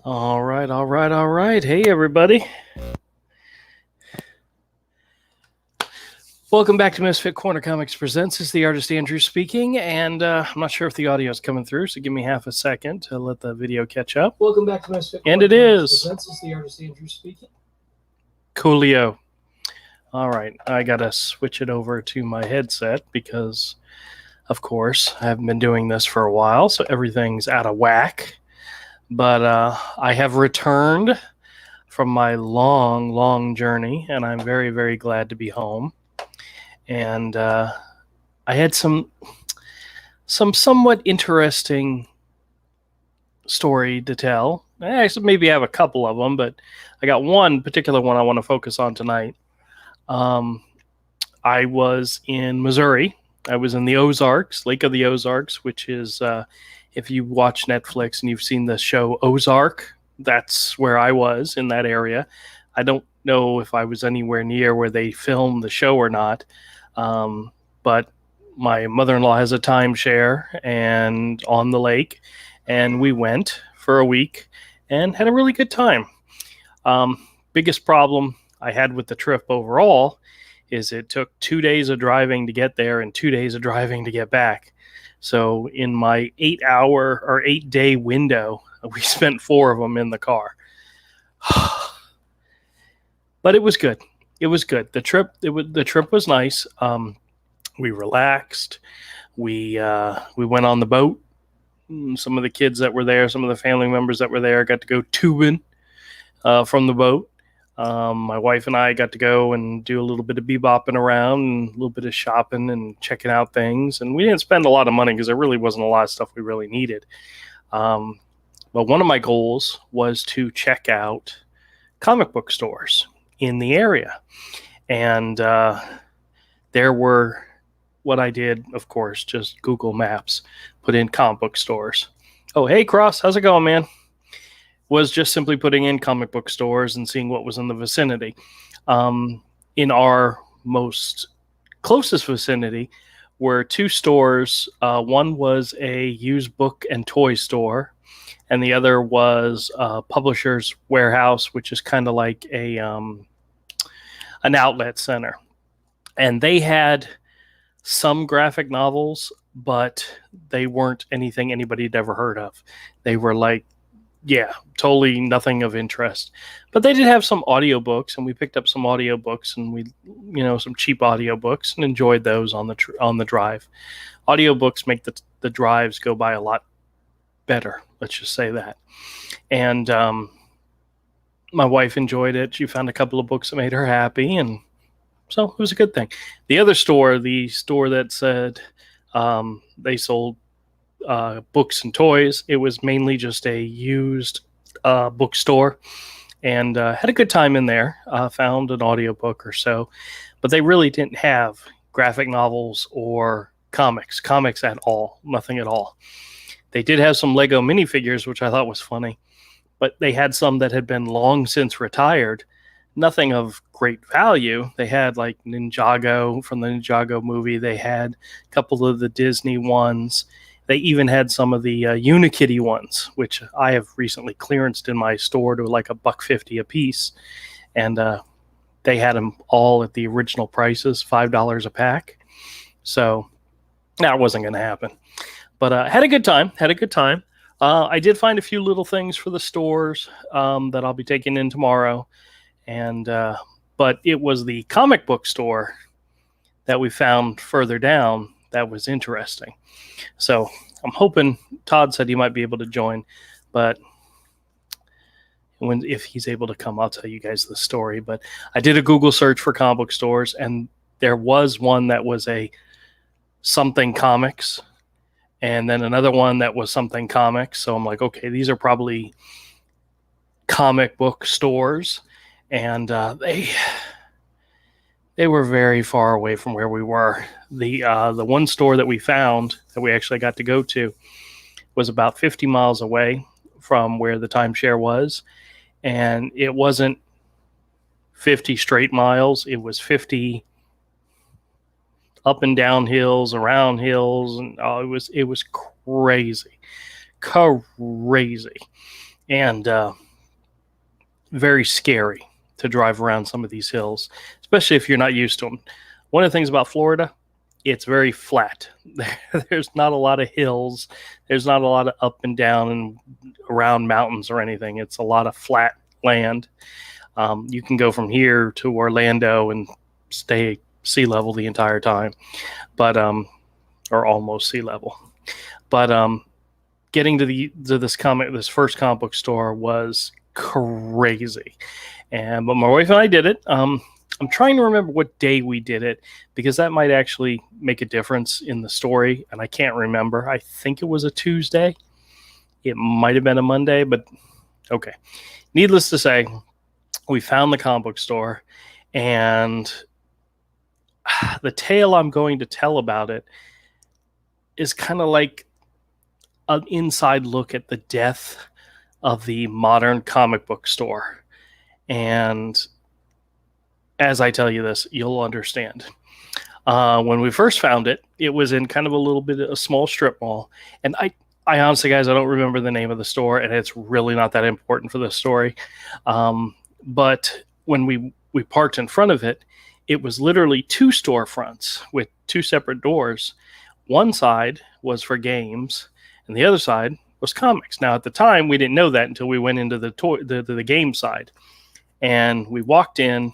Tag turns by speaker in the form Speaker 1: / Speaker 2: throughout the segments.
Speaker 1: All right, all right, all right. Hey, everybody. Welcome back to Misfit Corner Comics Presents. It's the artist Andrew speaking, and I'm not sure if the audio is coming through, so give me half a second to let the video catch up.
Speaker 2: Welcome back to Misfit
Speaker 1: And
Speaker 2: Corner
Speaker 1: it
Speaker 2: Comics
Speaker 1: is.
Speaker 2: Presents. It's the artist Andrew speaking.
Speaker 1: Coolio. All right, I got to switch it over to my headset because, of course, I haven't been doing this for a while, so everything's out of whack. But I have returned from my long journey, and I'm very, very glad to be home. And I had some somewhat interesting story to tell. Actually, maybe I have a couple of them, but I got one particular one I want to focus on tonight. I was in Missouri. I was in the Ozarks, Lake of the Ozarks, which is, if you watch Netflix and you've seen the show Ozark, that's where I was, in that area. I don't know if I was anywhere near where they filmed the show or not, but my mother-in-law has a timeshare and on the lake, and we went for a week and had a really good time. Biggest problem I had with the trip overall is it took 2 days of driving to get there and 2 days of driving to get back. So in my 8-day window, we spent 4 of them in the car. But it was good. It was good. The trip was nice. We relaxed. We went on the boat. Some of the kids that were there, some of the family members that were there, got to go tubing from the boat. My wife and I got to go and do a little bit of bebopping around and a little bit of shopping and checking out things. And we didn't spend a lot of money because there really wasn't a lot of stuff we really needed. But one of my goals was to check out comic book stores in the area. And there were, what I did, of course, just Google Maps, put in comic book stores. Oh, hey, Cross, how's it going, man? Was just simply putting in comic book stores and seeing what was in the vicinity. In our most closest vicinity were 2 stores. One was a used book and toy store, and the other was a Publisher's Warehouse, which is kind of like an outlet center. And they had some graphic novels, but they weren't anything anybody had ever heard of. They were like, totally nothing of interest. But they did have some audiobooks, and we picked up some audiobooks, and we, some cheap audiobooks, and enjoyed those on the drive. Audiobooks make the drives go by a lot better, let's just say that. And my wife enjoyed it. She found a couple of books that made her happy, and so it was a good thing. The other store, the store that said they sold books and toys, it was mainly just a used bookstore, and had a good time in there. Found an audiobook or so, but they really didn't have graphic novels or comics at all. Nothing at all. They did have some Lego minifigures, which I thought was funny, but they had some that had been long since retired. Nothing of great value. They had like Ninjago from the Ninjago movie. They had a couple of the Disney ones. They even had some of the Unikitty ones, which I have recently clearanced in my store to like $1.50 a piece. And they had them all at the original prices, $5 a pack. So that wasn't going to happen. But had a good time. I did find a few little things for the stores that I'll be taking in tomorrow. And but it was the comic book store that we found further down that was interesting. So I'm hoping, Todd said he might be able to join, but if he's able to come, I'll tell you guys the story. But I did a Google search for comic book stores, and there was one that was a something comics, and then another one that was something comics. So I'm like, okay, these are probably comic book stores. And they were very far away from where we were. The one store that we found that we actually got to go to was about 50 miles away from where the timeshare was, and it wasn't 50 straight miles. It was 50 up and down hills, around hills, and it was crazy. and very scary to drive around some of these hills, especially if you're not used to them. One of the things about Florida, it's very flat. There's not a lot of hills. There's not a lot of up and down and around mountains or anything. It's a lot of flat land. You can go from here to Orlando and stay sea level the entire time, but or almost sea level. But getting to this first comic book store was crazy, but my wife and I did it. I'm trying to remember what day we did it because that might actually make a difference in the story, and I can't remember. I think it was a Tuesday. It might have been a Monday, but okay. Needless to say, we found the comic book store, and the tale I'm going to tell about it is kind of like an inside look at the death of the modern comic book store. And as I tell you this, you'll understand. When we first found it, it was in kind of a little bit of a small strip mall. And I honestly, guys, I don't remember the name of the store, and it's really not that important for the story. But when we parked in front of it, it was literally two storefronts with two separate doors. One side was for games, and the other side was comics. Now, at the time, we didn't know that until we went into the game side. And we walked in.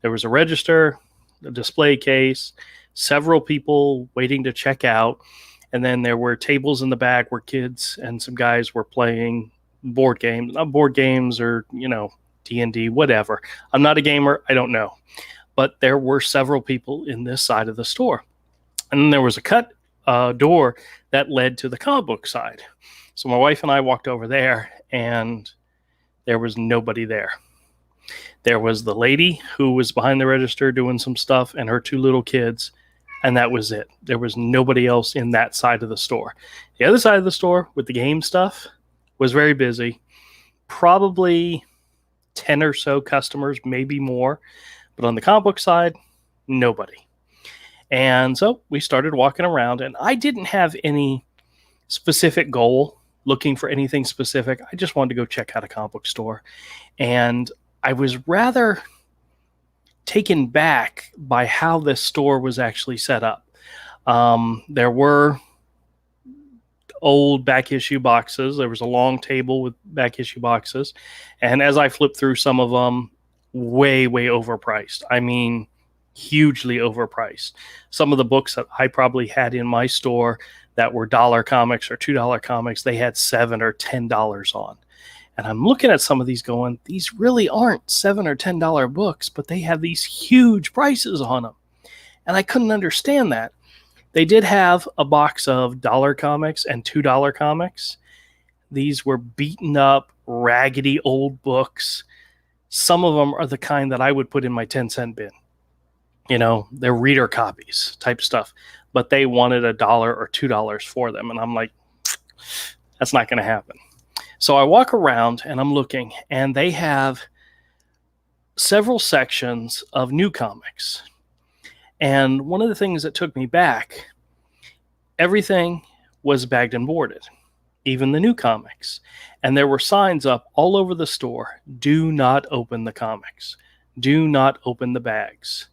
Speaker 1: There was a register, a display case, several people waiting to check out. And then there were tables in the back where kids and some guys were playing board games, not board games or, D&D, whatever. I'm not a gamer. I don't know. But there were several people in this side of the store. And then there was a cut door that led to the comic book side. So my wife and I walked over there, and there was nobody there. There was the lady who was behind the register doing some stuff and her two little kids, and that was it. There was nobody else in that side of the store. The other side of the store with the game stuff was very busy. Probably 10 or so customers, maybe more. But on the comic book side, nobody. And so we started walking around, and I didn't have any specific goal looking for anything specific. I just wanted to go check out a comic book store. And I was rather taken back by how this store was actually set up. There were old back issue boxes. There was a long table with back issue boxes. And as I flipped through some of them, way overpriced. I mean, hugely overpriced. Some of the books that I probably had in my store that were $1 comics or $2 comics, they had $7 or $10 on. And I'm looking at some of these going, these really aren't $7 or $10 books, but they have these huge prices on them. And I couldn't understand that. They did have a box of $1 comics and $2 comics. These were beaten up, raggedy old books. Some of them are the kind that I would put in my 10-cent bin. They're reader copies type stuff. But they wanted $1 or $2 for them. And I'm like, that's not going to happen. So I walk around and I'm looking, and they have several sections of new comics. And one of the things that took me back, everything was bagged and boarded, even the new comics. And there were signs up all over the store, do not open the comics. Do not open the bags.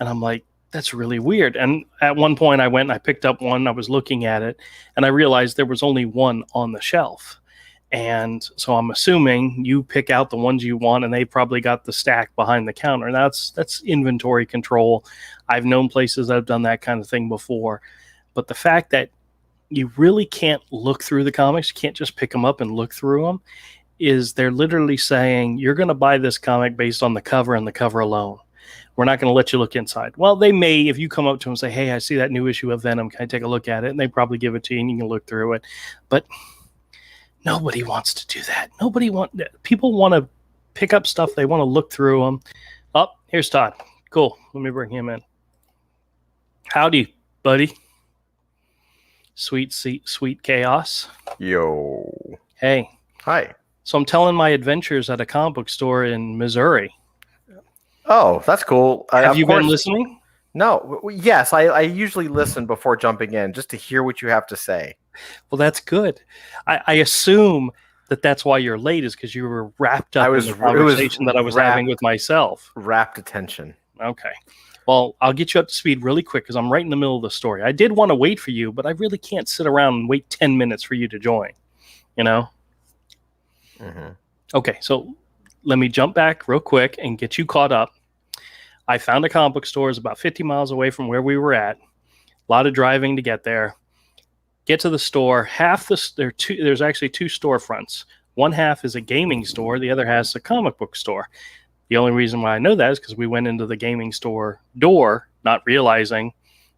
Speaker 1: And I'm like, that's really weird. And at one point I went and I picked up one, I was looking at it, and I realized there was only one on the shelf. And so I'm assuming you pick out the ones you want, and they probably got the stack behind the counter. That's inventory control. I've known places that have done that kind of thing before. But the fact that you really can't look through the comics, you can't just pick them up and look through them, is they're literally saying, you're going to buy this comic based on the cover and the cover alone. We're not going to let you look inside. Well, they may, if you come up to them and say, hey, I see that new issue of Venom. Can I take a look at it? And they probably give it to you and you can look through it. But nobody wants to do that. People want to pick up stuff. They want to look through them. Oh, here's Todd. Cool. Let me bring him in. Howdy, buddy. Sweet chaos.
Speaker 3: Yo.
Speaker 1: Hey.
Speaker 3: Hi.
Speaker 1: So I'm telling my adventures at a comic book store in Missouri.
Speaker 3: Oh, that's cool.
Speaker 1: Have you been listening?
Speaker 3: No. Yes, I usually listen before jumping in just to hear what you have to say.
Speaker 1: Well, that's good. I assume that's why you're late, is because you were wrapped up
Speaker 3: I was-
Speaker 1: in the
Speaker 3: it was
Speaker 1: conversation that I was having
Speaker 3: wrapped-
Speaker 1: with myself.
Speaker 3: Rapt attention.
Speaker 1: Okay. Well, I'll get you up to speed really quick because I'm right in the middle of the story. I did want to wait for you, but I really can't sit around and wait 10 minutes for you to join, you know?
Speaker 3: Mhm.
Speaker 1: Okay, so let me jump back real quick and get you caught up. I found a comic book store. It's about 50 miles away from where we were at. A lot of driving to get there. Get to the store. There's actually two storefronts. One half is a gaming store. The other half is a comic book store. The only reason why I know that is because we went into the gaming store door, not realizing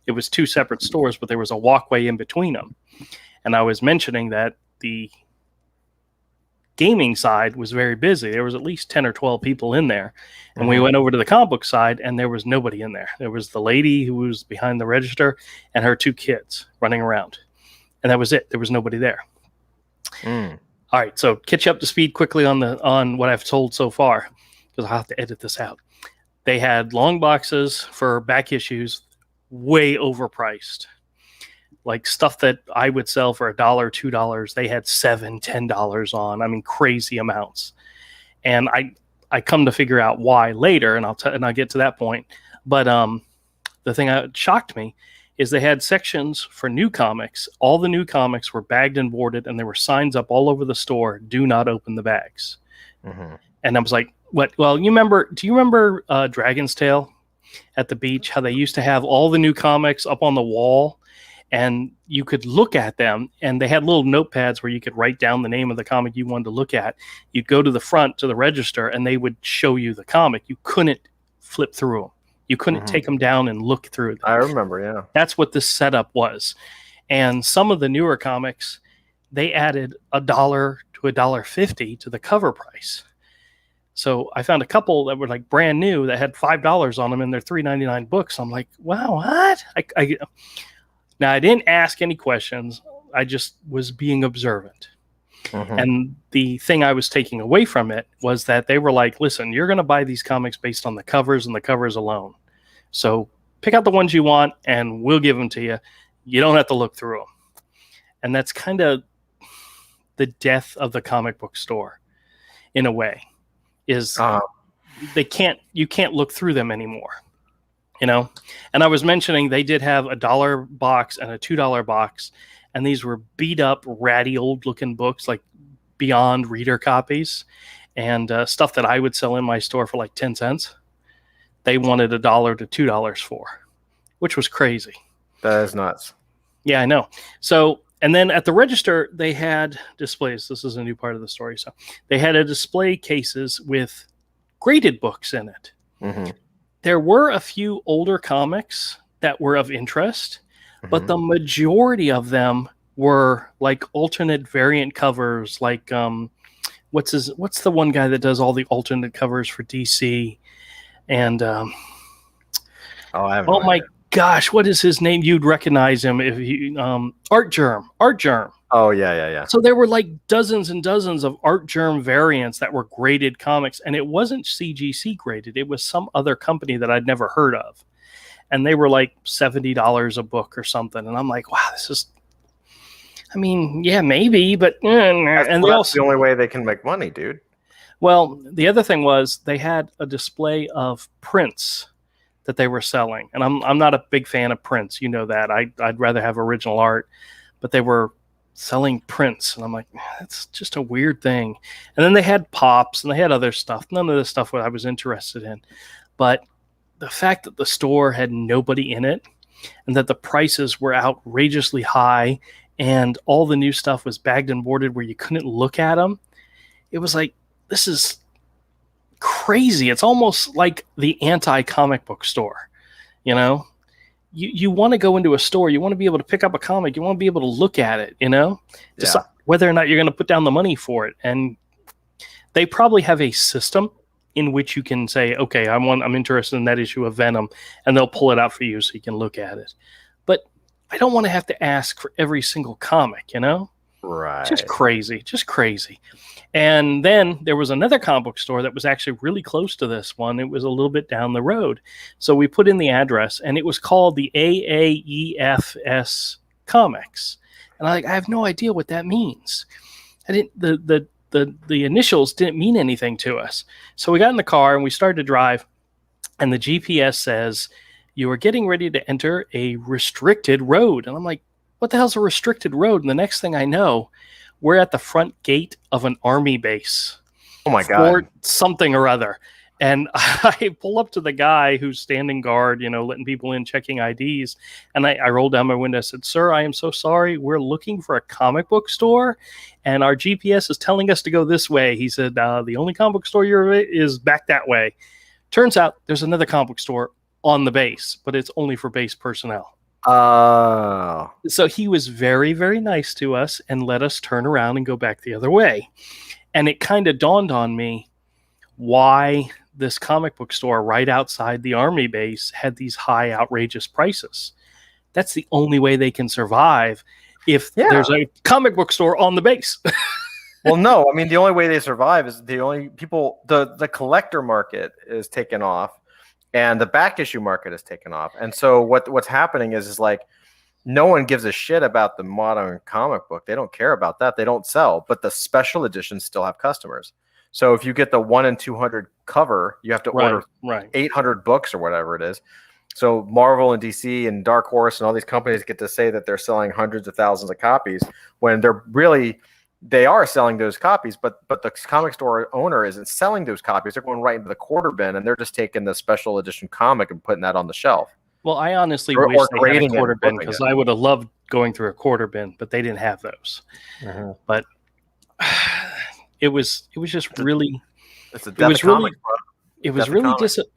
Speaker 1: it was two separate stores, but there was a walkway in between them. And I was mentioning that the gaming side was very busy. There was at least 10 or 12 people in there. And we went over to the comic book side, and there was nobody in there. There was the lady who was behind the register and her two kids running around. And that was it. There was nobody there.
Speaker 3: Mm.
Speaker 1: All right, so catch you up to speed quickly on what I've told so far, because I'll have to edit this out. They had long boxes for back issues, way overpriced. Like stuff that I would sell for $1, $2, they had $7, $10 on. I mean, crazy amounts. And I come to figure out why later, and I'll get to that point. But the thing that shocked me is they had sections for new comics. All the new comics were bagged and boarded, and there were signs up all over the store: "Do not open the bags."
Speaker 3: Mhm.
Speaker 1: And I was like, "What?" Well, do you remember Dragon's Tale at the beach? How they used to have all the new comics up on the wall, and you could look at them, and they had little notepads where you could write down the name of the comic you wanted to look at. You'd go to the front to the register, and they would show you the comic. You couldn't flip through them. You couldn't take them down and look through them.
Speaker 3: I remember, yeah.
Speaker 1: That's what this setup was. And some of the newer comics, they added $1 to $1.50 to the cover price. So I found a couple that were like brand new that had $5 on them, and they're $3.99 books. I'm like, wow, what? Now, I didn't ask any questions. I just was being observant.
Speaker 3: Mhm.
Speaker 1: And the thing I was taking away from it was that they were like, listen, you're going to buy these comics based on the covers and the covers alone. So pick out the ones you want, and we'll give them to you. You don't have to look through them. And that's kind of the death of the comic book store, in a way, is you can't look through them anymore. You know? And I was mentioning they did have a $1 box and a $2 box, and these were beat up, ratty, old looking books, like beyond reader copies, and stuff that I would sell in my store for like 10 cents. They wanted $1 to $2 for, which was crazy.
Speaker 3: That is nuts.
Speaker 1: Yeah, I know. So, and then at the register, they had displays. This is a new part of the story. So they had a display cases with graded books in it.
Speaker 3: Mhm.
Speaker 1: There were a few older comics that were of interest, but the majority of them were like alternate variant covers. Like, what's the one guy that does all the alternate covers for DC? And
Speaker 3: I have
Speaker 1: oh
Speaker 3: no
Speaker 1: my
Speaker 3: idea.
Speaker 1: gosh, what is his name? You'd recognize him if you Art Germ.
Speaker 3: Oh, yeah.
Speaker 1: So there were like dozens and dozens of Art Germ variants that were graded comics, and it wasn't CGC graded. It was some other company that I'd never heard of. And they were like $70 a book or something. And I'm like, wow, this is, I mean, yeah, maybe, but and they
Speaker 3: That's
Speaker 1: also,
Speaker 3: the only way they can make money, dude.
Speaker 1: well, the other thing was they had a display of prints that they were selling. And I'm not a big fan of prints. You know that. I'd rather have original art, but they were selling prints. And I'm like, that's just a weird thing. And then they had pops and they had other stuff. None of the stuff I was interested in. But the fact that the store had nobody in it and that the prices were outrageously high and all the new stuff was bagged and boarded where you couldn't look at them, it was like, this is crazy. It's almost like the anti-comic book store. You know, you want to go into a store, you want to be able to pick up a comic, you want to be able to look at it, you know, decide whether or not you're going to put down the money for it. And they probably have a system in which you can say, okay, I'm interested in that issue of Venom, and they'll pull it out for you so you can look at it. But I don't want to have to ask for every single comic, you know?
Speaker 3: Right.
Speaker 1: Just crazy. And then there was another comic book store that was actually really close to this one. It was a little bit down the road. So we put in the address, and it was called the AAEFS Comics. And I have no idea what that means. I didn't, the the initials didn't mean anything to us. So we got in the car and we started to drive, and the GPS says you are getting ready to enter a restricted road. And I'm like, what the hell's a restricted road? And the next thing I know, we're at the front gate of an army base.
Speaker 3: Oh my
Speaker 1: Fort
Speaker 3: God.
Speaker 1: something or other. And I pull up to the guy who's standing guard, letting people in, checking IDs. And I rolled down my window. I said, "Sir, I am so sorry. We're looking for a comic book store, and our GPS is telling us to go this way." He said, "The only comic book store is back that way." Turns out there's another comic book store on the base, but it's only for base personnel.
Speaker 3: Oh.
Speaker 1: So he was very, very nice to us and let us turn around and go back the other way. And it kind of dawned on me why this comic book store right outside the army base had these high, outrageous prices. That's the only way they can survive if there's a comic book store on the base.
Speaker 3: Well, no, I mean, the only way they survive is the collector market is taken off and the back issue market is taken off. And so what's happening is like, no one gives a shit about the modern comic book. They don't care about that. They don't sell, but the special editions still have customers. So if you get the 1 in 200 cover, you have to order 800 books or whatever it is. So Marvel and DC and Dark Horse and all these companies get to say that they're selling hundreds of thousands of copies when they are selling those copies, but the comic store owner isn't selling those copies. They're going right into the quarter bin, and they're just taking the special edition comic and putting that on the shelf.
Speaker 1: Well, I honestly wish they had a quarter bin, because I would have loved going through a quarter bin, but they didn't have those.
Speaker 3: Mm-hmm.
Speaker 1: But it was just really, it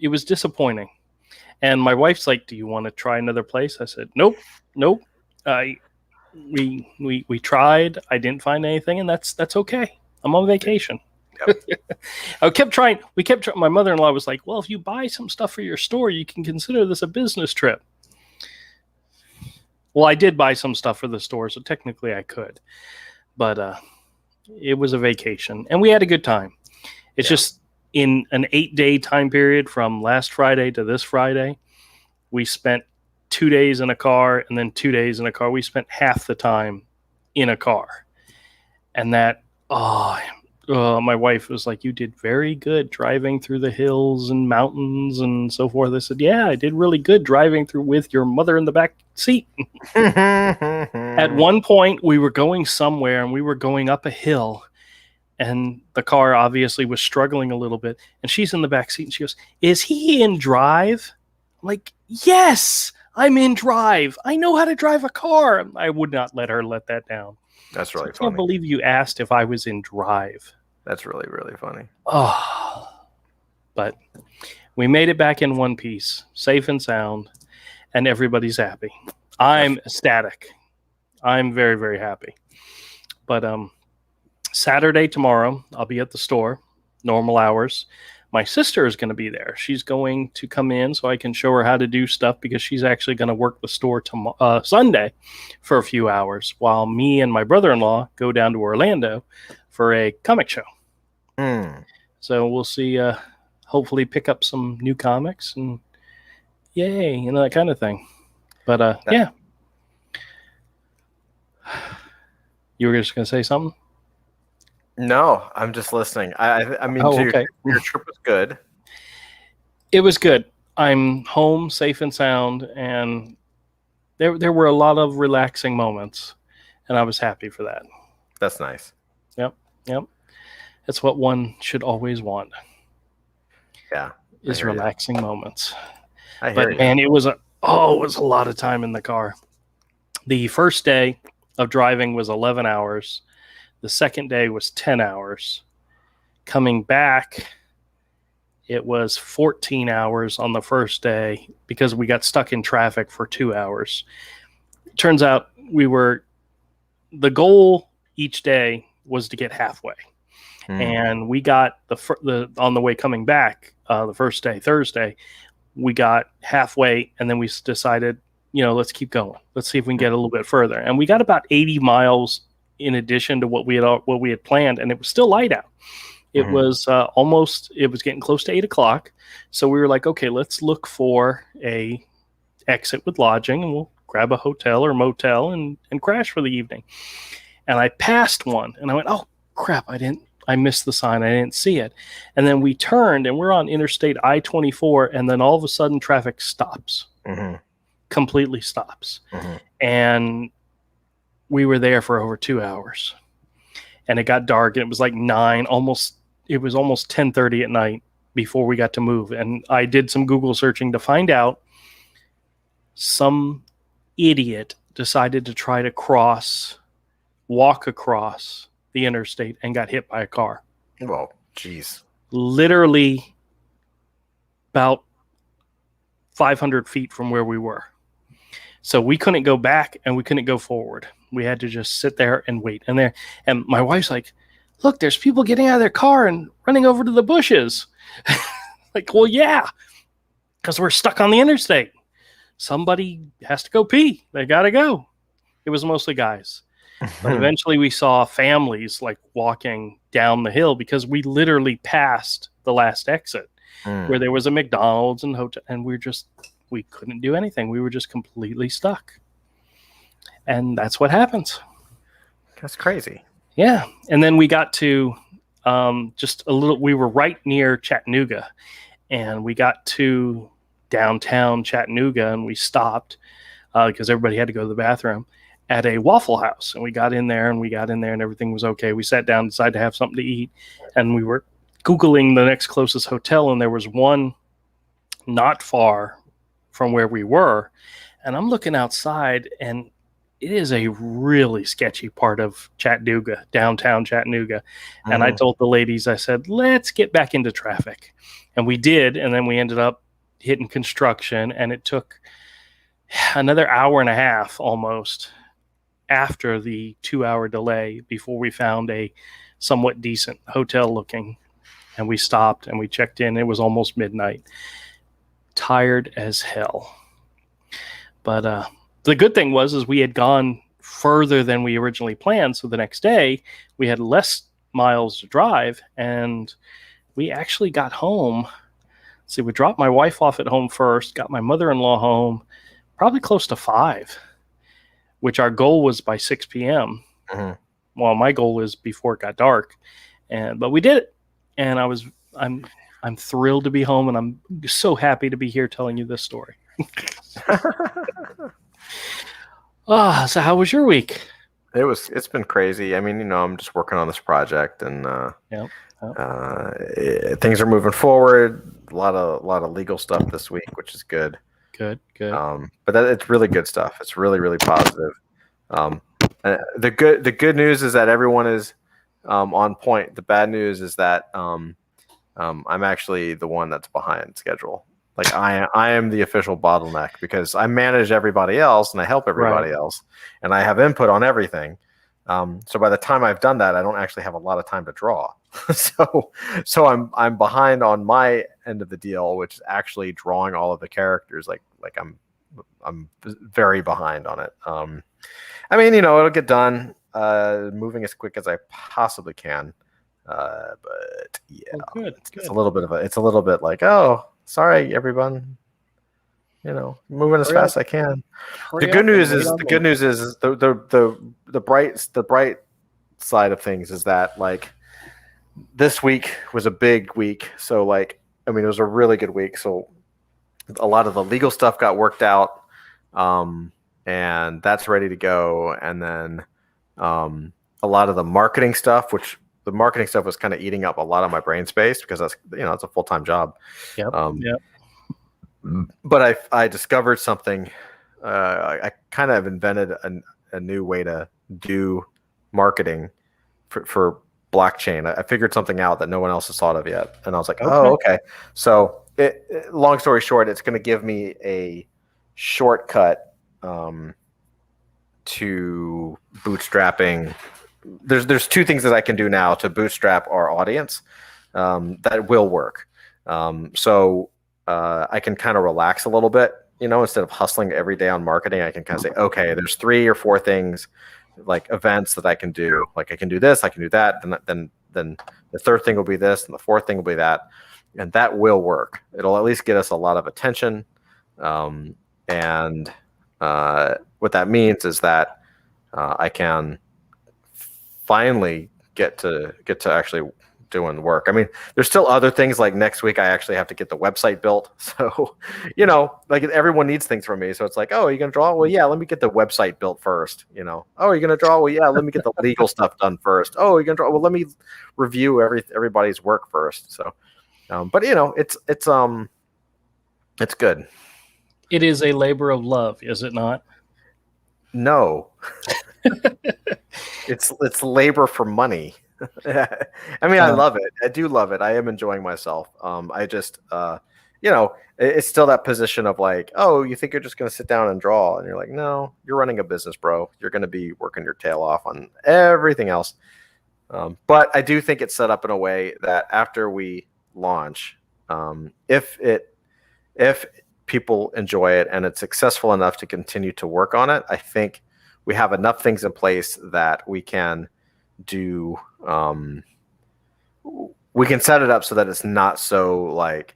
Speaker 1: was disappointing. And my wife's like, "Do you want to try another place?" I said, "Nope. We tried. I didn't find anything, and that's okay. I'm on vacation." Yep. We kept trying. My mother-in-law was like, "Well, if you buy some stuff for your store, you can consider this a business trip." Well, I did buy some stuff for the store, so technically I could, but it was a vacation, and we had a good time. It's just in an 8-day time period from last Friday to this Friday, we spent 2 days in a car and then 2 days in a car. We spent half the time in a car. And that, my wife was like, "You did very good driving through the hills and mountains and so forth." I said, "Yeah, I did really good driving through with your mother in the back seat." At one point, we were going somewhere and we were going up a hill, and the car obviously was struggling a little bit. And she's in the back seat and she goes, "Is he in drive?" I'm like, "Yes, I'm in drive. I know how to drive a car." I would not let her let that down.
Speaker 3: That's really
Speaker 1: funny. I
Speaker 3: funny.
Speaker 1: can't believe you asked if I was in drive.
Speaker 3: That's really, really funny.
Speaker 1: Oh, but we made it back in one piece, safe and sound, and everybody's happy. I'm ecstatic. I'm very, very happy. But Saturday, tomorrow, I'll be at the store, normal hours. My sister is going to be there. She's going to come in so I can show her how to do stuff, because she's actually going to work the store Sunday for a few hours while me and my brother-in-law go down to Orlando for a comic show. So we'll see, hopefully pick up some new comics and yay, that kind of thing. But yeah. You were just going to say something?
Speaker 3: No, I'm just listening. I mean,
Speaker 1: okay.
Speaker 3: Your trip was good.
Speaker 1: It was good. I'm home, safe and sound, and there were a lot of relaxing moments, and I was happy for that.
Speaker 3: That's nice.
Speaker 1: Yep. That's what one should always want.
Speaker 3: Yeah,
Speaker 1: is relaxing moments.
Speaker 3: I hear you.
Speaker 1: Man, it was a lot of time in the car. The first day of driving was 11 hours. The second day was 10 hours. Coming back, it was 14 hours on the first day because we got stuck in traffic for 2 hours. Turns out the goal each day was to get halfway. And we got on the way coming back, the first day, Thursday, we got halfway, and then we decided, let's keep going. Let's see if we can get a little bit further. And we got about 80 miles in addition to what we had planned, and it was still light out. It was it was getting close to 8 o'clock. So we were like, okay, let's look for a exit with lodging, and we'll grab a hotel or motel and crash for the evening. And I passed one, and I went, oh crap, I didn't I missed the sign. I didn't see it. And then we turned and we're on Interstate I-24, and then all of a sudden traffic stops, completely stops. And we were there for over 2 hours, and it got dark, and it was like 9, it was almost 10:30 at night before we got to move. And I did some Google searching to find out some idiot decided to try to walk across the interstate and got hit by a car.
Speaker 3: Well, geez.
Speaker 1: Literally about 500 feet from where we were. So we couldn't go back and we couldn't go forward. We had to just sit there and wait. And my wife's like, look, there's people getting out of their car and running over to the bushes. Like, well, yeah, because we're stuck on the interstate. Somebody has to go pee. They got to go. It was mostly guys. But eventually we saw families like walking down the hill because we literally passed the last exit where there was a McDonald's and hotel, and we couldn't do anything. We were just completely stuck. And that's what happens.
Speaker 3: That's crazy.
Speaker 1: Yeah. And then we got to we were right near Chattanooga, and we got to downtown Chattanooga, and we stopped because everybody had to go to the bathroom at a Waffle House. And we got in there and everything was okay. We sat down, decided to have something to eat, and we were Googling the next closest hotel, and there was one not far from where we were. And I'm looking outside, and it is a really sketchy part of Chattanooga, downtown Chattanooga. And I told the ladies, I said, let's get back into traffic. And we did. And then we ended up hitting construction, and it took another hour and a half almost after the 2-hour delay before we found a somewhat decent hotel looking. And we stopped and we checked in. It was almost midnight. Tired as hell. But the good thing was we had gone further than we originally planned. So the next day we had less miles to drive, and we actually got home. See, we dropped my wife off at home first, got my mother-in-law home probably close to 5, which our goal was by 6 p.m. Well, my goal is before it got dark, but we did it. And I'm thrilled to be home, and I'm so happy to be here telling you this story. So how was your week?
Speaker 3: It's been crazy. I mean, I'm just working on this project, and things are moving forward. A lot of legal stuff this week, which is good.
Speaker 1: Good.
Speaker 3: But it's really good stuff. It's really, really positive. The good news is that everyone is on point. The bad news is that I'm actually the one that's behind schedule. Like I am the official bottleneck because I manage everybody else and I help everybody else, and I have input on everything. So by the time I've done that, I don't actually have a lot of time to draw. so I'm behind on my end of the deal, which is actually drawing all of the characters. Like I'm very behind on it. I mean, it'll get done. Moving as quick as I possibly can. But yeah,
Speaker 1: good.
Speaker 3: It's a little bit like, oh, sorry, everyone. Moving as fast as I can. The good news is the bright side of things is that like this week was a big week. So like, I mean, it was a really good week. So a lot of the legal stuff got worked out, and that's ready to go. And then a lot of the marketing stuff, which the marketing stuff was kind of eating up a lot of my brain space because that's it's a full-time job.
Speaker 1: Yep.
Speaker 3: But I discovered something. I kind of invented a new way to do marketing for blockchain. I figured something out that no one else has thought of yet, and I was like, oh, okay. So, long story short, it's going to give me a shortcut to bootstrapping. There's 2 things that I can do now to bootstrap our audience that will work. So I can kind of relax a little bit, instead of hustling every day on marketing. I can kind of say, okay, there's 3 or 4 things, like events that I can do. Like I can do this, I can do that. Then the 3rd thing will be this, and the 4th thing will be that, and that will work. It'll at least get us a lot of attention. And what that means is that I can finally get to actually doing work. I mean, there's still other things like next week I actually have to get the website built. So, like everyone needs things from me. So it's like, oh, are you gonna draw? Well, yeah, let me get the website built first. Oh, you're gonna draw? Well, yeah, let me get the legal stuff done first. Oh, you're gonna draw? Well, let me review everybody's work first. So, but it's good.
Speaker 1: It is a labor of love, is it not?
Speaker 3: No, it's labor for money. I mean, I love it. I do love it. I am enjoying myself. I just, it's still that position of like, oh, you think you're just going to sit down and draw, and you're like, no, you're running a business, bro. You're going to be working your tail off on everything else. But I do think it's set up in a way that after we launch, if people enjoy it and it's successful enough to continue to work on it, I think we have enough things in place that we can do. We can set it up so that it's not so like,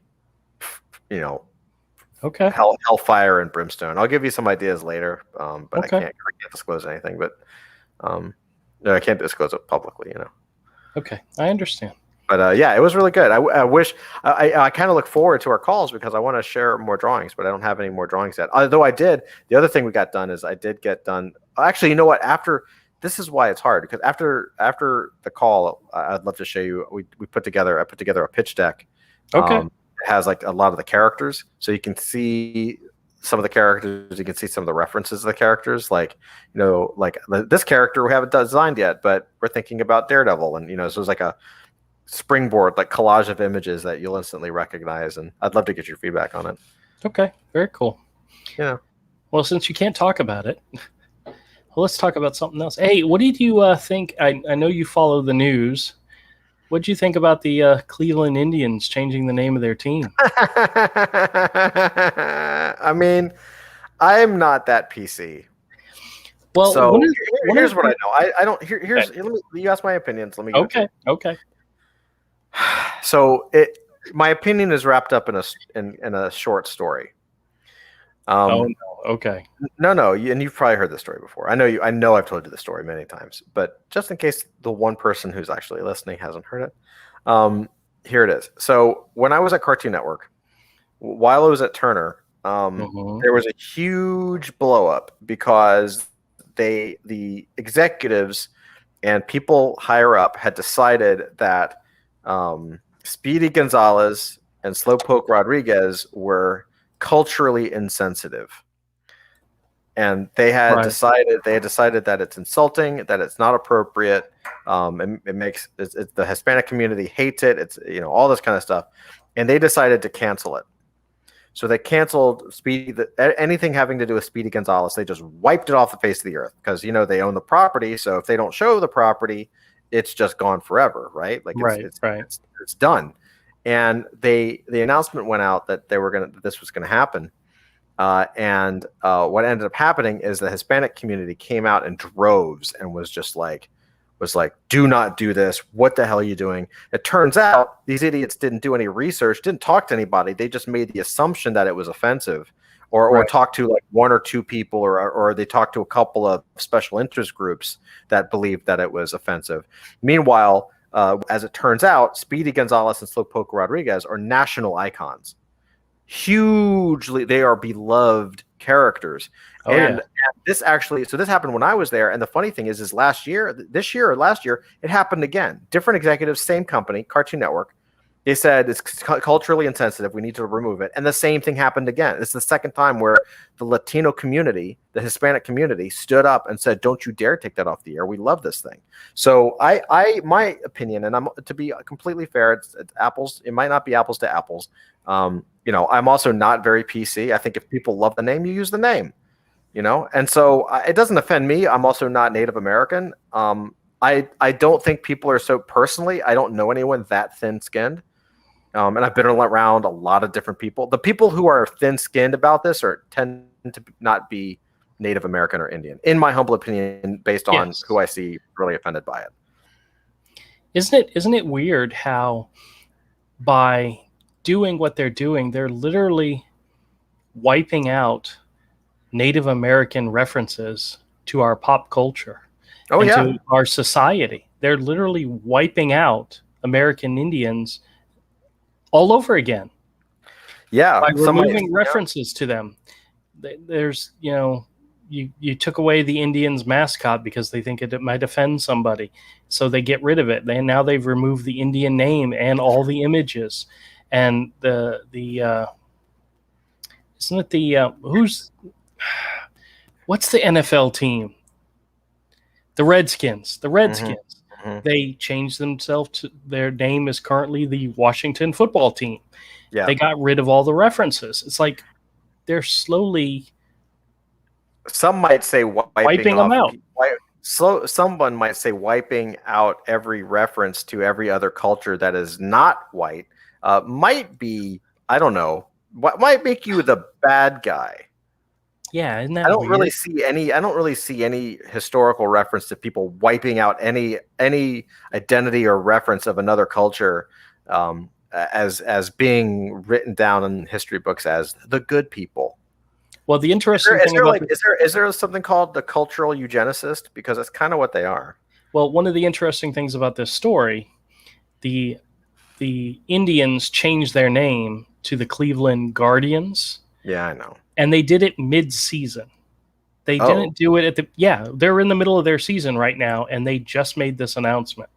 Speaker 1: Okay.
Speaker 3: hellfire and brimstone. I'll give you some ideas later, but
Speaker 1: Okay.
Speaker 3: I can't disclose anything. But no, I can't disclose it publicly.
Speaker 1: Okay, I understand.
Speaker 3: But yeah, it was really good. I wish I kind of look forward to our calls because I want to share more drawings, but I don't have any more drawings yet. Although I did. The other thing we got done is I did get done. Actually, you know what? This is why it's hard, because after the call, I'd love to show you. I put together a pitch deck.
Speaker 1: Okay.
Speaker 3: It has like a lot of the characters, so you can see some of the characters. You can see some of the references of the characters. Like this character we haven't designed yet, but we're thinking about Daredevil, and so it's like a springboard, like collage of images that you'll instantly recognize. And I'd love to get your feedback on it.
Speaker 1: Okay, very cool.
Speaker 3: Yeah.
Speaker 1: Well, since you can't talk about it, let's talk about something else. Hey, what did you think? I know you follow the news. What did you think about the Cleveland Indians changing the name of their team?
Speaker 3: I mean, I'm not that PC.
Speaker 1: Well,
Speaker 3: so here's what I know. I don't. Here's
Speaker 1: okay.
Speaker 3: You ask my opinions. Let me. Go
Speaker 1: Okay.
Speaker 3: So my opinion is wrapped up in a short story.
Speaker 1: No. Okay.
Speaker 3: No, and you've probably heard this story before. I know I've told you the story many times, but just in case the one person who's actually listening hasn't heard it, here it is. So when I was at Cartoon Network, while I was at Turner, there was a huge blow up because the executives and people higher up had decided that Speedy Gonzalez and Slowpoke Rodriguez were culturally insensitive, and they had decided that it's insulting, that it's not appropriate. It makes the Hispanic community hates it. It's all this kind of stuff, and they decided to cancel it. So they canceled anything having to do with Speedy Gonzalez. They just wiped it off the face of the earth because they own the property. So if they don't show the property, it's just gone forever, right? Like it's done. And the announcement went out that this was gonna happen. And what ended up happening is the Hispanic community came out in droves and was like, do not do this. What the hell are you doing? It turns out these idiots didn't do any research, didn't talk to anybody. They just made the assumption that it was offensive, or talked to like one or two people, or they talked to a couple of special interest groups that believed that it was offensive. Meanwhile, as it turns out, Speedy Gonzalez and Slowpoke Rodriguez are national icons. Hugely, they are beloved characters. And this happened when I was there. And the funny thing is this year or last year, it happened again. Different executives, same company, Cartoon Network. They said it's culturally insensitive. We need to remove it. And the same thing happened again. It's the second time where the Latino community, the Hispanic community, stood up and said, "Don't you dare take that off the air. We love this thing." So my opinion, and to be completely fair, it's apples. It might not be apples to apples. I'm also not very PC. I think if people love the name, you use the name. And so it doesn't offend me. I'm also not Native American. I don't think people are so personally. I don't know anyone that thin-skinned. And I've been around a lot of different people. The people who are thin-skinned about this tend to not be Native American or Indian, in my humble opinion, based on who I see really offended by it.
Speaker 1: Isn't it weird how by doing what they're doing, they're literally wiping out Native American references to our pop culture, to our society? they're literally wiping out American Indians all over again
Speaker 3: Yeah,
Speaker 1: by
Speaker 3: somebody,
Speaker 1: removing references to them. There's, you took away the Indians mascot because they think it might offend somebody, so they get rid of it. Now they've removed the Indian name and all the images, and the isn't it the what's the NFL team? The Redskins. The Redskins.
Speaker 3: Mhm.
Speaker 1: They changed themselves to their name is currently the Washington Football Team.
Speaker 3: Yeah.
Speaker 1: They got rid of all the references. It's like they're slowly
Speaker 3: Some might say
Speaker 1: wiping them out.
Speaker 3: Someone might say wiping out every reference to every other culture that is not white might be, I don't know, what might make you the bad guy.
Speaker 1: Yeah, isn't that
Speaker 3: I don't
Speaker 1: weird?
Speaker 3: really see any historical reference to people wiping out any identity or reference of another culture as being written down in history books as the good people.
Speaker 1: Well, the interesting thing about
Speaker 3: is there something called the cultural eugenicist? Because that's kind of what they are.
Speaker 1: well, one of the interesting things about this story, the Indians changed their name to the Cleveland Guardians,
Speaker 3: Yeah, I know.
Speaker 1: and they did it mid-season. They didn't do it at they're in the middle of their season right now, and they just made this announcement.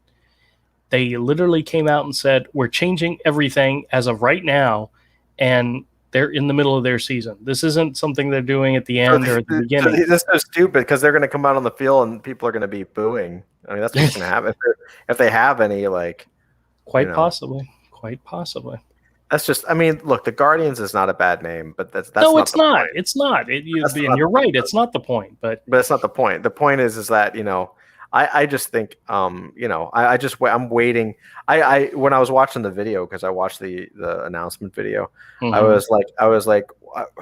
Speaker 1: They literally came out and said, we're changing everything as of right now, and they're in the middle of their season. This isn't something they're doing at the end or at the beginning.
Speaker 3: This is so stupid because they're going to come out on the field and people are going to be booing. I mean, that's what's going to happen if they have any
Speaker 1: Quite possibly.
Speaker 3: That's just. I mean, look, the Guardians is not a bad name, but that's
Speaker 1: no,
Speaker 3: not
Speaker 1: it's
Speaker 3: the
Speaker 1: not.
Speaker 3: point.
Speaker 1: It's not. And you're right. It's not the point. But
Speaker 3: that's not the point. The point is that I just think I'm waiting. I when I was watching the video, because I watched the announcement video, I was like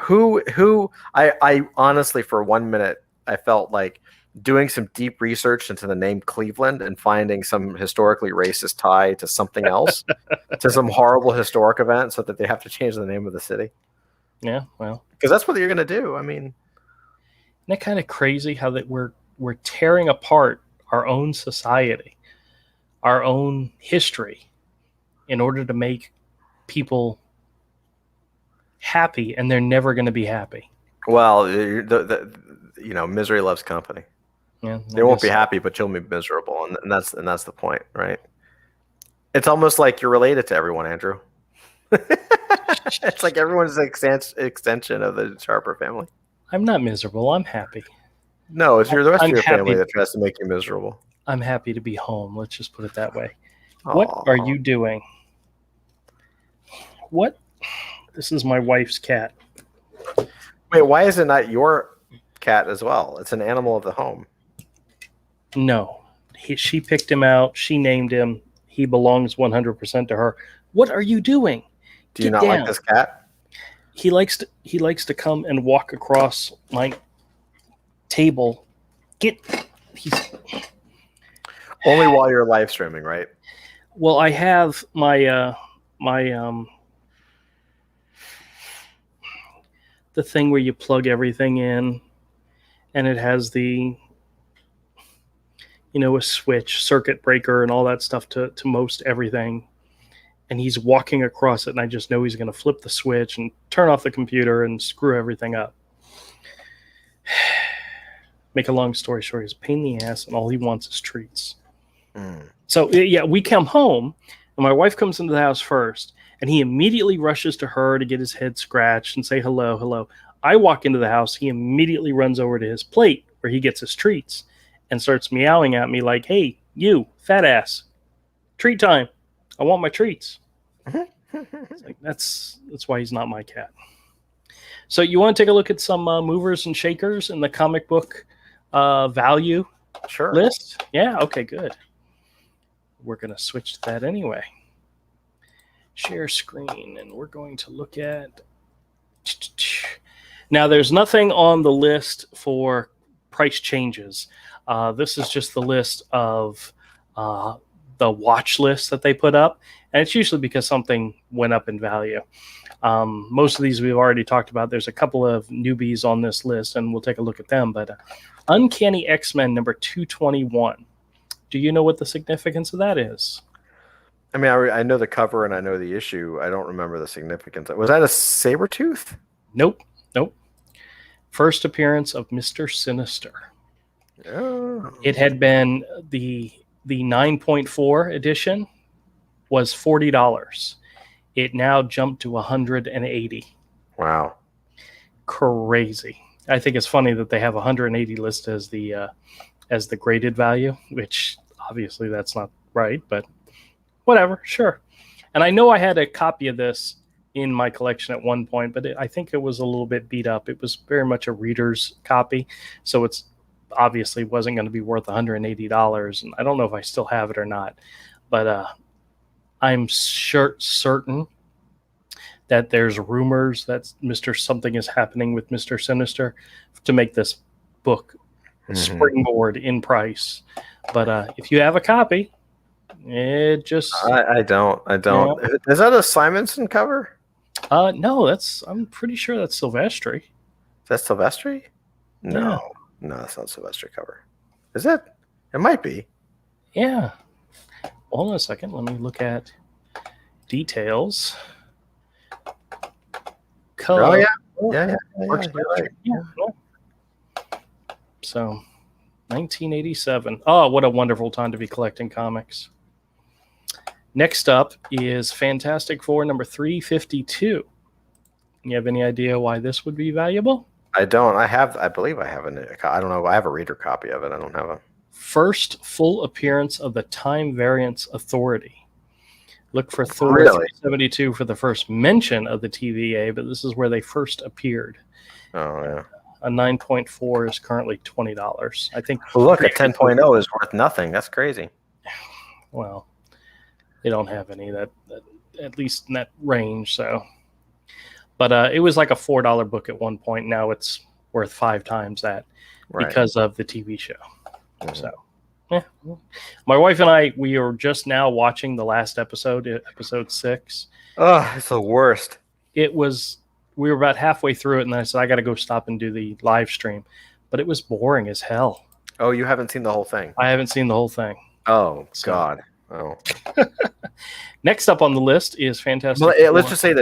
Speaker 3: who I honestly for 1 minute I felt like doing some deep research into the name Cleveland and finding some historically racist tie to something else, to some horrible historic event, so that they have to change the name of the city.
Speaker 1: Yeah, well,
Speaker 3: because that's what you're going to do. I mean,
Speaker 1: isn't that kind of crazy how that we're tearing apart our own society, our own history, in order to make people happy, and they're never going to be happy.
Speaker 3: Well, misery loves company.
Speaker 1: Yeah,
Speaker 3: they won't be happy, but you'll be miserable, and that's the point, right? It's almost like you're related to everyone, Andrew. It's like everyone's an extension of the Sharper family.
Speaker 1: I'm not miserable. I'm happy.
Speaker 3: No, it's the rest of your family that tries to make you miserable.
Speaker 1: I'm happy to be home. Let's just put it that way. Aww. What are you doing? What? This is my wife's cat.
Speaker 3: Wait, why is it not your cat as well? It's an animal of the home.
Speaker 1: No. She picked him out. She named him. He belongs 100% to her. What are you doing?
Speaker 3: Do you not like this cat?
Speaker 1: He likes to come and walk across my table. He's
Speaker 3: only while you're live streaming, right?
Speaker 1: Well, I have my the thing where you plug everything in, and it has the a switch, circuit breaker, and all that stuff to most everything. And he's walking across it, and I just know he's going to flip the switch and turn off the computer and screw everything up. Make a long story short, he's a pain in the ass, and all he wants is treats. So, yeah, we come home, and my wife comes into the house first, and he immediately rushes to her to get his head scratched and say hello. I walk into the house. He immediately runs over to his plate where he gets his treats and starts meowing at me like, hey, you, fat ass, treat time. I want my treats. It's like, that's why he's not my cat. So you want to take a look at some movers and shakers in the comic book value list? Yeah, okay, good. We're going to switch to that anyway. Share screen, and we're going to look at... Now, there's nothing on the list for price changes. This is just the list of the watch list that they put up, and it's usually because something went up in value. Most of these we've already talked about. There's a couple of newbies on this list, and we'll take a look at them. But Uncanny X-Men number 221. Do you know what the significance of that is?
Speaker 3: I mean, I know the cover and I know the issue. I don't remember the significance. Was that a Sabretooth?
Speaker 1: Nope. Nope. First appearance of Mr. Sinister.
Speaker 3: Oh.
Speaker 1: It had been the 9.4 edition was $40. It now jumped to $180.
Speaker 3: Wow.
Speaker 1: Crazy. I think it's funny that they have 180 listed as the graded value, which obviously that's not right, but whatever, sure. And I know I had a copy of this in my collection at one point, but I think it was a little bit beat up. It was very much a reader's copy, so it's obviously wasn't going to be worth $180. And I don't know if I still have it or not, but I'm certain that there's rumors that something is happening with Mr. Sinister to make this book springboard in price. But if you have a copy, it just
Speaker 3: I don't. Yeah. Is that a Simonson cover?
Speaker 1: No, I'm pretty sure that's Silvestri.
Speaker 3: Is that Silvestri? No.
Speaker 1: Yeah.
Speaker 3: No, that's not Silvestri cover. Is it? It might be.
Speaker 1: Yeah. Hold on a second. Let me look at details. Color.
Speaker 3: Oh, yeah. Yeah.
Speaker 1: So, 1987. Oh, what a wonderful time to be collecting comics. Next up is Fantastic Four number 352. You have any idea why this would be valuable?
Speaker 3: I don't. I believe I have I don't know. I have a reader copy of it. I don't have a
Speaker 1: first full appearance of the Time Variance Authority. Look for Thor 372 for the first mention of the TVA, but this is where they first appeared.
Speaker 3: Oh, yeah.
Speaker 1: A 9.4 is currently $20. I think.
Speaker 3: Well, look, a 10.0 is worth nothing. That's crazy.
Speaker 1: Well, they don't have any that at least in that range. So, but it was like a $4 book at one point. Now it's worth 5 times that because of the TV show. Mm-hmm. So. Yeah, my wife and I, we are just now watching the last episode 6.
Speaker 3: Oh, it's the worst.
Speaker 1: We were about halfway through it, and I said, I got to go stop and do the live stream. But it was boring as hell.
Speaker 3: Oh, you haven't seen the whole thing?
Speaker 1: I haven't seen the whole thing.
Speaker 3: Oh, so. God. Oh.
Speaker 1: Next up on the list is Fantastic
Speaker 3: Four. Let's just say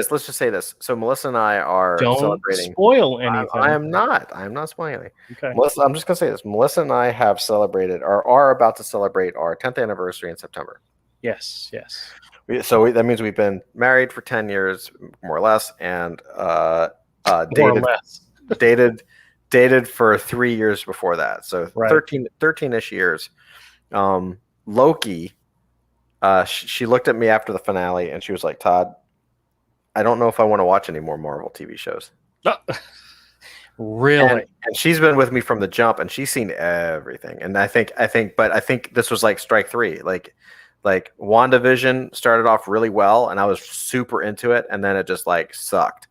Speaker 3: this. So Melissa and I are celebrating.
Speaker 1: Don't spoil anything.
Speaker 3: I am not spoiling anything.
Speaker 1: Okay.
Speaker 3: Melissa, I'm just going to say this. Melissa and I have celebrated, or are about to celebrate, our 10th anniversary in September.
Speaker 1: Yes.
Speaker 3: So that means we've been married for 10 years, more or less, and dated for 3 years before that. So 13-ish years. Loki. She looked at me after the finale and she was like, Todd, I don't know if I want to watch any more Marvel TV shows.
Speaker 1: Really?
Speaker 3: And she's been with me from the jump and she's seen everything. And I think this was like strike 3. Like WandaVision started off really well and I was super into it. And then it just like sucked.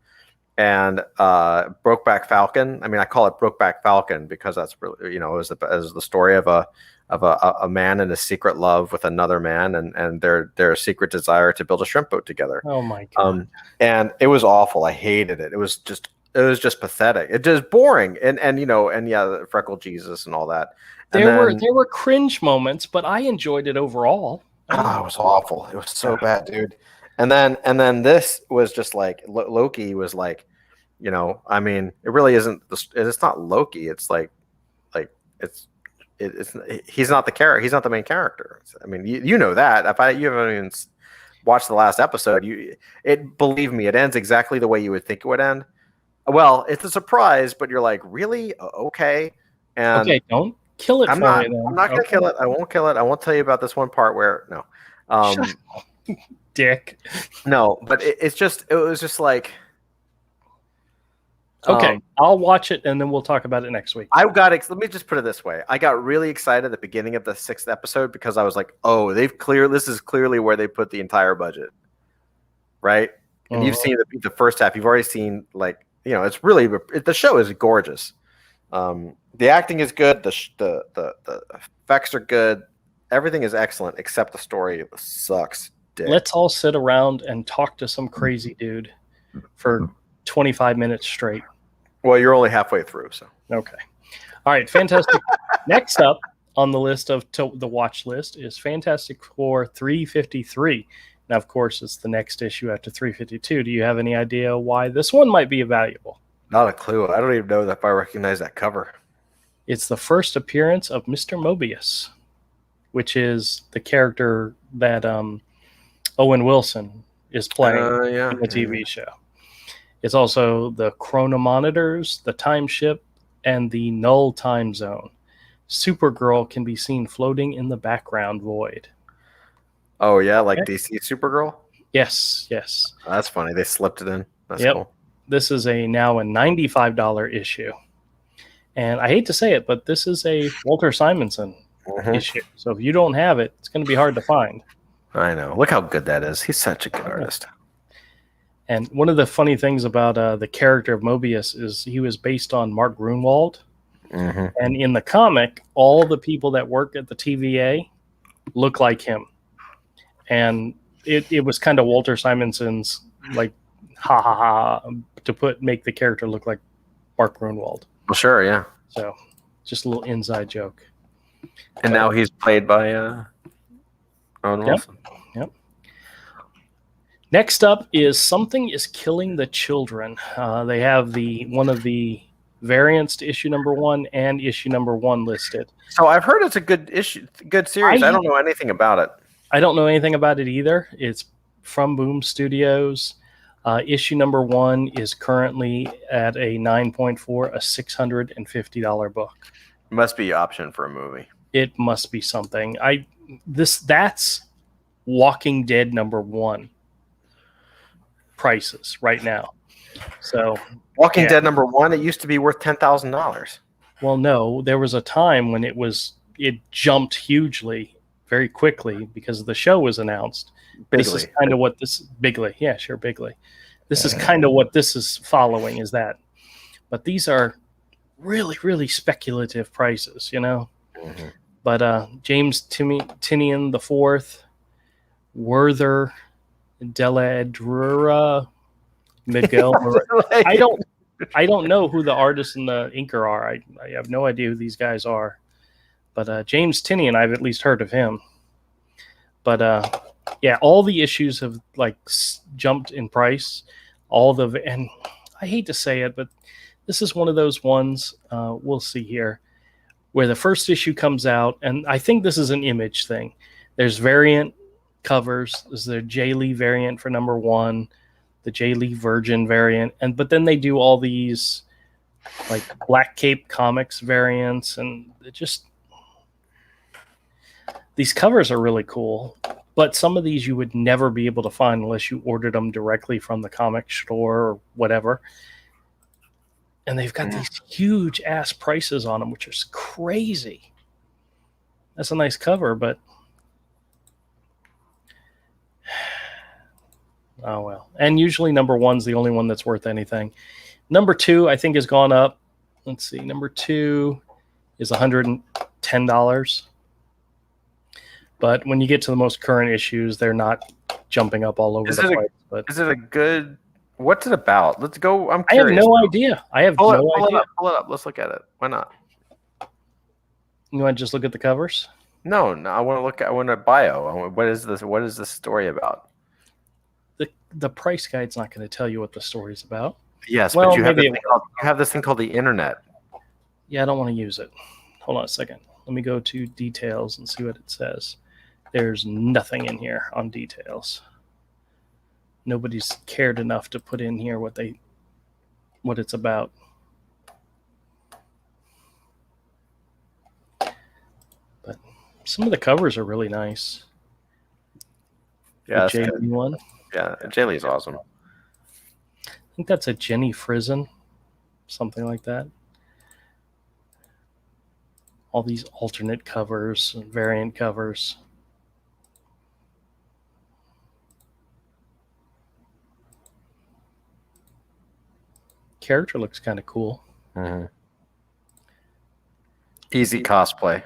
Speaker 3: And Brokeback Falcon. I mean, I call it Brokeback Falcon because that's really, it was the story of a man and his secret love with another man and their secret desire to build a shrimp boat together.
Speaker 1: Oh my God.
Speaker 3: And it was awful. I hated it. It was just pathetic. It just boring. And the Freckle Jesus and all that.
Speaker 1: There were cringe moments, but I enjoyed it overall.
Speaker 3: It was awful. It was so bad, dude. And then this was just like Loki was like, I mean, it really isn't. It's not Loki. It's like he's not the character. He's not the main character. I mean, you know that. If you haven't even watched the last episode, believe me, it ends exactly the way you would think it would end. Well, it's a surprise, but you're like, really? Okay. And
Speaker 1: okay, don't kill it.
Speaker 3: I'm not going to kill it. I won't kill it. I won't tell you about this one part where
Speaker 1: dick.
Speaker 3: No, but it was just like.
Speaker 1: Okay, I'll watch it and then we'll talk about it next week.
Speaker 3: Let me just put it this way. I got really excited at the beginning of the 6th episode because I was like, oh, this is clearly where they put the entire budget. Right? And you've seen the first half. You've already seen it's really, the show is gorgeous. The acting is good. The effects are good. Everything is excellent except the story sucks. Dick.
Speaker 1: Let's all sit around and talk to some crazy dude for 25 minutes straight.
Speaker 3: Well, you're only halfway through, so.
Speaker 1: Okay. All right, fantastic. Next up, on the list of the watch list is Fantastic Four 353. Now, of course, it's the next issue after 352. Do you have any idea why this one might be valuable?
Speaker 3: Not a clue. I don't even know if I recognize that cover.
Speaker 1: It's the first appearance of Mr. Mobius, which is the character that Owen Wilson is playing in the TV show. It's also the chronomonitors, the time ship, and the null time zone. Supergirl can be seen floating in the background void.
Speaker 3: Oh, yeah, like DC Supergirl?
Speaker 1: Yes, yes.
Speaker 3: That's funny. They slipped it in. That's cool.
Speaker 1: This is now a $95 issue. And I hate to say it, but this is a Walter Simonson issue. So if you don't have it, it's going to be hard to find.
Speaker 3: I know. Look how good that is. He's such a good artist.
Speaker 1: And one of the funny things about the character of Mobius is he was based on Mark Grunwald. And in the comic, all the people that work at the TVA look like him. And it was kind of Walter Simonson's like ha ha ha to make the character look like Mark Grunwald.
Speaker 3: Well, sure, yeah.
Speaker 1: So just a little inside joke.
Speaker 3: And now he's played by Owen Wilson.
Speaker 1: Yep. Next up is Something is Killing the Children. They have one of the variants to issue number 1 and issue number 1 listed.
Speaker 3: So I've heard it's a good series. I don't know anything about it.
Speaker 1: I don't know anything about it either. It's from Boom Studios. Issue number 1 is currently at a 9.4, a $650 book.
Speaker 3: Must be option for a movie.
Speaker 1: It must be something. That's Walking Dead number 1 prices right now. So
Speaker 3: Walking Dead number 1, it used to be worth $10,000.
Speaker 1: Well, no, there was a time when it jumped hugely very quickly because the show was announced.
Speaker 3: Bigly.
Speaker 1: This is kind of what this Bigly. Yeah, sure, Bigly. This is kind of what this is following is that. But these are really, really speculative prices, you know. But James Tinian the Fourth, Werther Deladrura, Miguel. I don't know who the artists and the inker are. I have no idea who these guys are. But James Tinian, I've at least heard of him. But yeah, all the issues have like jumped in price. And I hate to say it, but this is one of those ones. We'll see here, where the first issue comes out, and I think this is an Image thing. There's variant covers. There's the J. Lee variant for number 1, the J. Lee Virgin variant, but then they do all these like Black Cape Comics variants, and these covers are really cool. But some of these you would never be able to find unless you ordered them directly from the comic store or whatever. And they've got these huge ass prices on them, which is crazy. That's a nice cover, but oh well. And usually number 1's the only one that's worth anything. Number 2, I think, has gone up. Let's see. Number 2 is $110. But when you get to the most current issues, they're not jumping up all over the place. But
Speaker 3: is it a good? What's it about? Let's go. I'm
Speaker 1: curious.
Speaker 3: I
Speaker 1: have no idea. I have no idea.
Speaker 3: Pull it up. Let's look at it. Why not?
Speaker 1: You want to just look at the covers?
Speaker 3: No. I want to look. I want a bio. What is this? What is this story about?
Speaker 1: The price guide's not going to tell you what the story's about.
Speaker 3: Yes, but you have this thing called the internet.
Speaker 1: Yeah, I don't want to use it. Hold on a second. Let me go to details and see what it says. There's nothing in here on details. Nobody's cared enough to put in here what it's about. But some of the covers are really nice.
Speaker 3: Yeah,
Speaker 1: the J-Lee one.
Speaker 3: Yeah, J-Lee's awesome.
Speaker 1: I think that's a Jenny Frison, something like that. All these alternate covers and variant covers. Character looks kind of cool.
Speaker 3: Easy cosplay.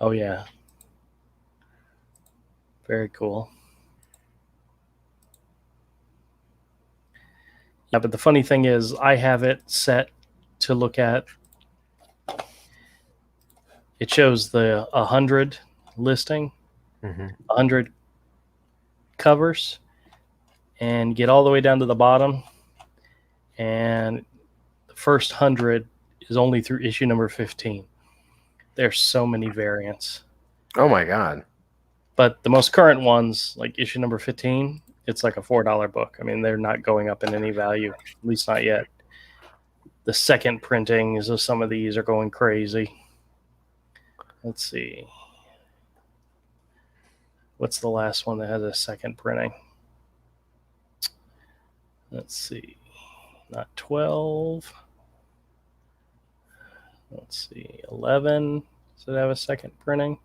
Speaker 1: Oh yeah, very cool. Yeah, but the funny thing is I have it set to look at It shows the 100 listing, 100 covers, and get all the way down to the bottom. And the first 100 is only through issue number 15. There's so many variants.
Speaker 3: Oh my God.
Speaker 1: But the most current ones, like issue number 15, it's like a $4 book. I mean, they're not going up in any value, at least not yet. The second printings of some of these are going crazy. Let's see. What's the last one that has a second printing? Let's see. Not 12. Let's see. 11. Does it have a second printing?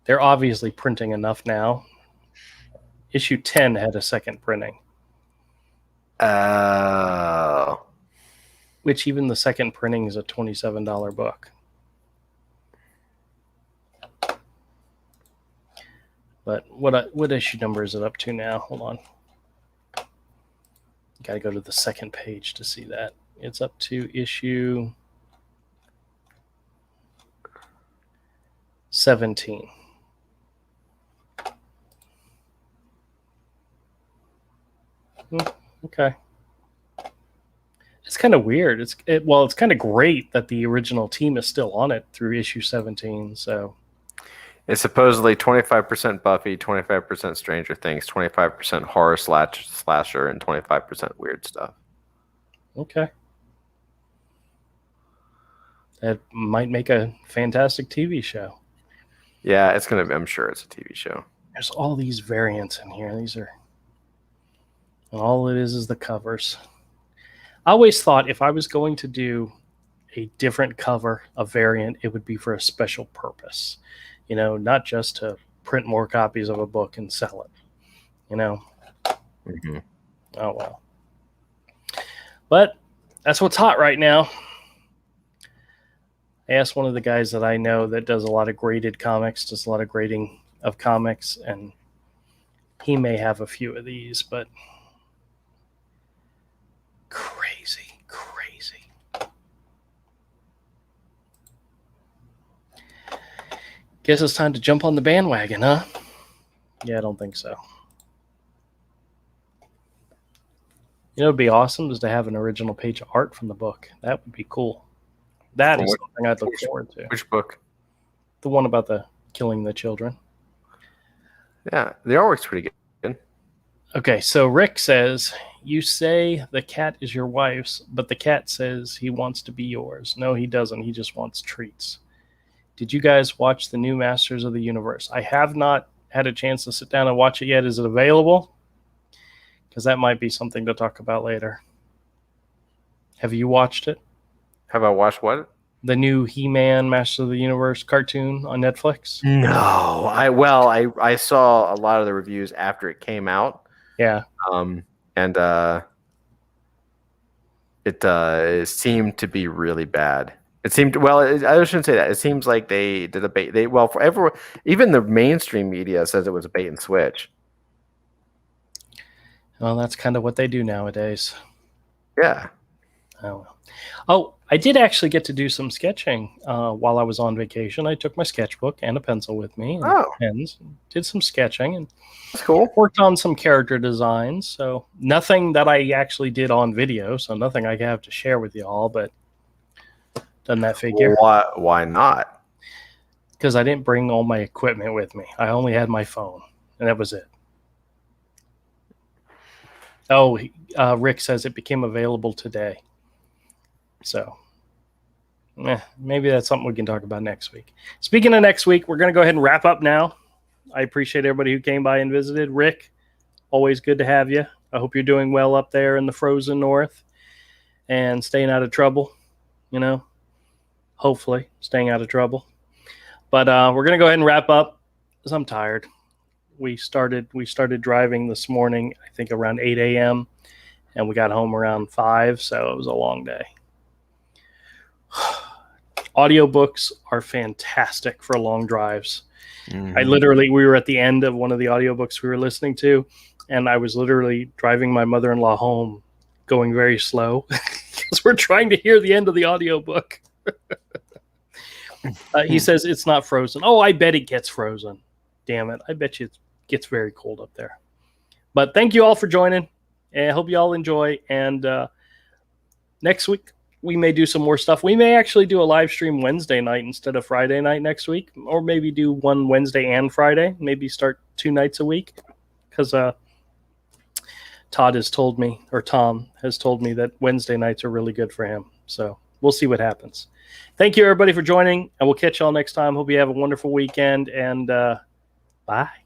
Speaker 1: They're obviously printing enough now. Issue 10 had a second printing.
Speaker 3: Oh.
Speaker 1: Which even the second printing is a $27 book. But what issue number is it up to now? Hold on. Got to go to the second page to see that. It's up to issue 17. Okay. It's kind of weird. It's kind of great that the original team is still on it through issue 17. So
Speaker 3: it's supposedly 25% Buffy, 25% Stranger Things, 25% horror slasher, and 25% weird stuff.
Speaker 1: Okay. That might make a fantastic TV show.
Speaker 3: Yeah, it's gonna be, I'm sure it's a TV show.
Speaker 1: There's all these variants in here. These are, and all it is the covers. I always thought if I was going to do a different cover, a variant, it would be for a special purpose. You know, not just to print more copies of a book and sell it. You know?
Speaker 3: Mm-hmm.
Speaker 1: Oh, well. But that's what's hot right now. I asked one of the guys that I know that does a lot of graded comics, does a lot of grading of comics, and he may have a few of these, but crazy. Guess it's time to jump on the bandwagon, huh? Yeah, I don't think so. You know, it'd be awesome is to have an original page of art from the book. That would be cool. That is something I'd look forward to.
Speaker 3: Which book?
Speaker 1: The one about the killing the children.
Speaker 3: Yeah, the artwork's pretty good.
Speaker 1: Okay, so Rick says, you say the cat is your wife's, but the cat says he wants to be yours. No, he doesn't. He just wants treats. Did you guys watch the new Masters of the Universe? I have not had a chance to sit down and watch it yet. Is it available? Because that might be something to talk about later. Have you watched it?
Speaker 3: Have I watched what?
Speaker 1: The new He-Man Masters of the Universe cartoon on Netflix?
Speaker 3: No. I saw a lot of the reviews after it came out.
Speaker 1: Yeah.
Speaker 3: And it seemed to be really bad. It seemed I shouldn't say that. It seems like they did a bait. For everyone, even the mainstream media says it was a bait and switch.
Speaker 1: Well, that's kind of what they do nowadays.
Speaker 3: Yeah.
Speaker 1: Oh, I did actually get to do some sketching while I was on vacation. I took my sketchbook and a pencil with me and pens. Did some sketching and
Speaker 3: that's cool.
Speaker 1: Worked on some character designs. So nothing that I actually did on video. So nothing I have to share with you all, but doesn't that figure?
Speaker 3: Why not?
Speaker 1: Because I didn't bring all my equipment with me. I only had my phone, and that was it. Oh, Rick says it became available today. So maybe that's something we can talk about next week. Speaking of next week, we're going to go ahead and wrap up now. I appreciate everybody who came by and visited. Rick, always good to have you. I hope you're doing well up there in the frozen north and staying out of trouble, you know. Hopefully staying out of trouble. But we're going to go ahead and wrap up because I'm tired. We started driving this morning, I think around 8 a.m. and we got home around 5, so it was a long day. Audiobooks are fantastic for long drives. Mm-hmm. We were at the end of one of the audiobooks we were listening to, and I was literally driving my mother-in-law home going very slow because we're trying to hear the end of the audiobook. He says it's not frozen. Oh, I bet it gets frozen. Damn it. I bet you it gets very cold up there. But thank you all for joining. And I hope you all enjoy. And next week, we may do some more stuff. We may actually do a live stream Wednesday night instead of Friday night next week. Or maybe do one Wednesday and Friday. Maybe start 2 nights a week. Because Tom has told me that Wednesday nights are really good for him. So we'll see what happens. Thank you, everybody, for joining, and we'll catch y'all next time. Hope you have a wonderful weekend, and bye.